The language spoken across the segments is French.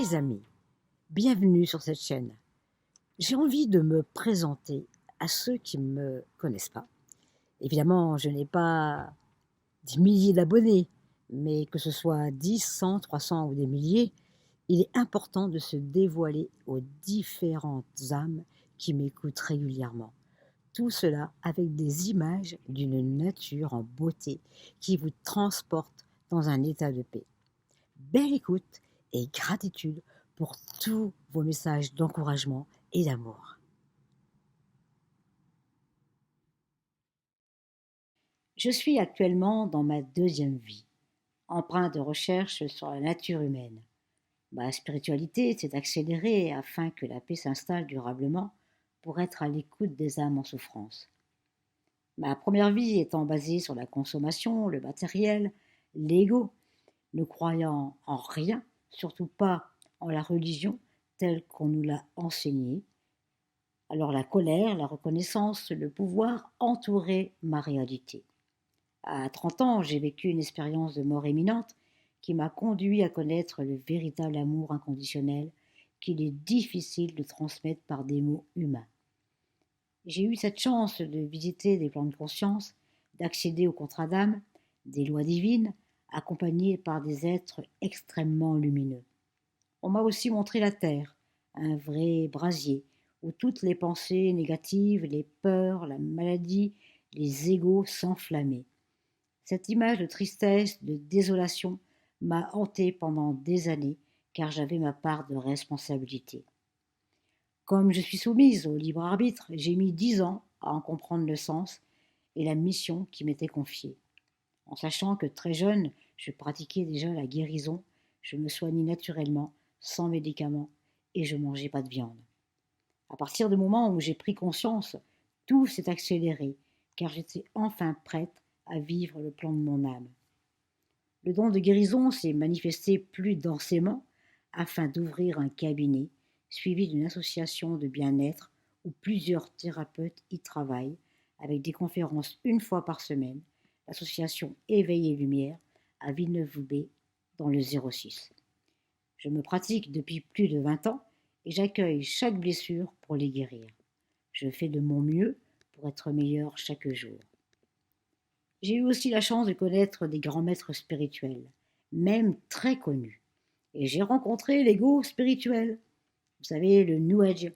Chers amis, bienvenue sur cette chaîne. J'ai envie de me présenter à ceux qui ne me connaissent pas. Évidemment, je n'ai pas des milliers d'abonnés, mais que ce soit 10, 100, 300 ou des milliers, il est important de se dévoiler aux différentes âmes qui m'écoutent régulièrement. Tout cela avec des images d'une nature en beauté qui vous transporte dans un état de paix. Belle écoute et gratitude pour tous vos messages d'encouragement et d'amour. Je suis actuellement dans ma deuxième vie, empreinte de recherche sur la nature humaine. Ma spiritualité s'est accélérée afin que la paix s'installe durablement pour être à l'écoute des âmes en souffrance. Ma première vie étant basée sur la consommation, le matériel, l'ego, ne croyant en rien, surtout pas en la religion telle qu'on nous l'a enseignée. Alors la colère, la reconnaissance, le pouvoir entouraient ma réalité. À 30 ans, j'ai vécu une expérience de mort imminente qui m'a conduit à connaître le véritable amour inconditionnel qu'il est difficile de transmettre par des mots humains. J'ai eu cette chance de visiter des plans de conscience, d'accéder au contrat d'âme, des lois divines, accompagné par des êtres extrêmement lumineux. On m'a aussi montré la Terre, un vrai brasier, où toutes les pensées négatives, les peurs, la maladie, les égos s'enflammaient. Cette image de tristesse, de désolation m'a hantée pendant des années, car j'avais ma part de responsabilité. Comme je suis soumise au libre arbitre, j'ai mis 10 ans à en comprendre le sens et la mission qui m'était confiée. En sachant que très jeune, je pratiquais déjà la guérison, je me soignais naturellement, sans médicaments, et je ne mangeais pas de viande. À partir du moment où j'ai pris conscience, tout s'est accéléré, car j'étais enfin prête à vivre le plan de mon âme. Le don de guérison s'est manifesté plus densément afin d'ouvrir un cabinet, suivi d'une association de bien-être où plusieurs thérapeutes y travaillent, avec des conférences une fois par semaine, l'association Éveil et Lumière à Villeneuve-Loubet dans le 06. Je me pratique depuis plus de 20 ans et j'accueille chaque blessure pour les guérir. Je fais de mon mieux pour être meilleur chaque jour. J'ai eu aussi la chance de connaître des grands maîtres spirituels, même très connus. Et j'ai rencontré l'ego spirituel, vous savez, le New Age.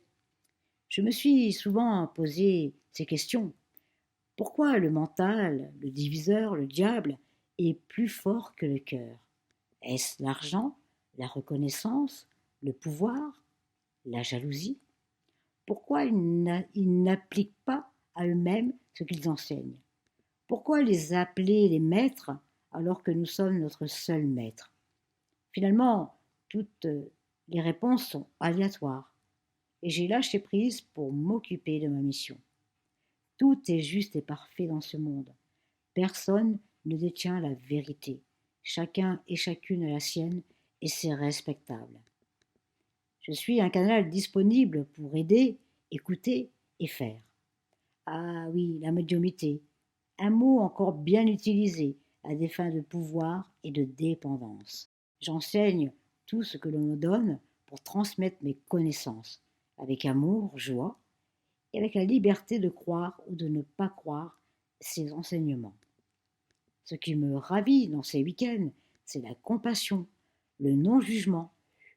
Je me suis souvent posé ces questions. Pourquoi le mental, le diviseur, le diable, est plus fort que le cœur? Est-ce l'argent, la reconnaissance, le pouvoir, la jalousie? Pourquoi ils n'appliquent pas à eux-mêmes ce qu'ils enseignent? Pourquoi les appeler les maîtres alors que nous sommes notre seul maître? Finalement, toutes les réponses sont aléatoires et j'ai lâché prise pour m'occuper de ma mission. Tout est juste et parfait dans ce monde. Personne ne détient la vérité. Chacun et chacune a la sienne et c'est respectable. Je suis un canal disponible pour aider, écouter et faire. Ah oui, la médiumnité, un mot encore bien utilisé à des fins de pouvoir et de dépendance. J'enseigne tout ce que l'on me donne pour transmettre mes connaissances, avec amour, joie, et avec la liberté de croire ou de ne pas croire ces enseignements. Ce qui me ravit dans ces week-ends, c'est la compassion, le non-jugement,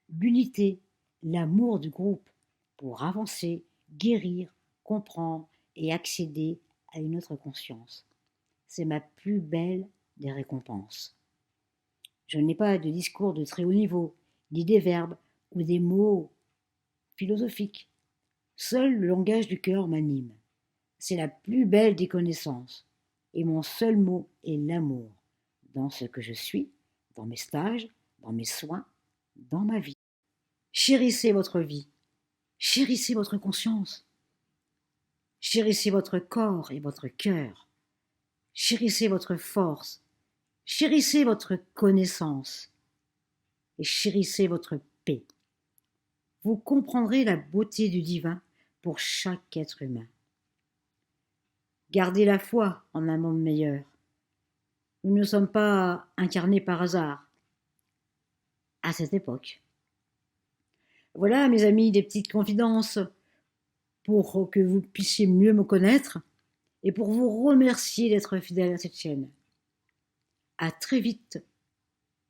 l'unité, l'amour du groupe pour avancer, guérir, comprendre et accéder à une autre conscience. C'est ma plus belle des récompenses. Je n'ai pas de discours de très haut niveau, ni des verbes ou des mots philosophiques. Seul le langage du cœur m'anime. C'est la plus belle des connaissances. Et mon seul mot est l'amour, dans ce que je suis, dans mes stages, dans mes soins, dans ma vie. Chérissez votre vie, chérissez votre conscience, chérissez votre corps et votre cœur, chérissez votre force, chérissez votre connaissance et chérissez votre paix. Vous comprendrez la beauté du divin pour chaque être humain. Gardez la foi en un monde meilleur. Nous ne sommes pas incarnés par hasard à cette époque. Voilà, mes amis, des petites confidences pour que vous puissiez mieux me connaître et pour vous remercier d'être fidèle à cette chaîne. À très vite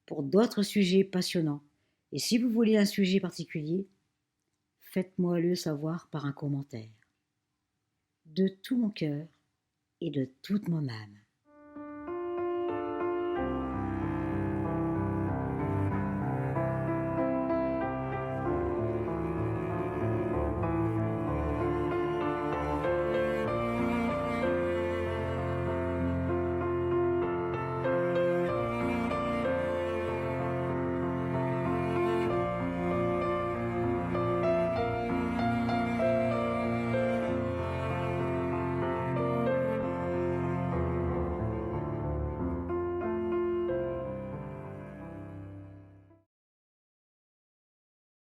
pour d'autres sujets passionnants. Et si vous voulez un sujet particulier, faites-moi le savoir par un commentaire. De tout mon cœur et de toute mon âme.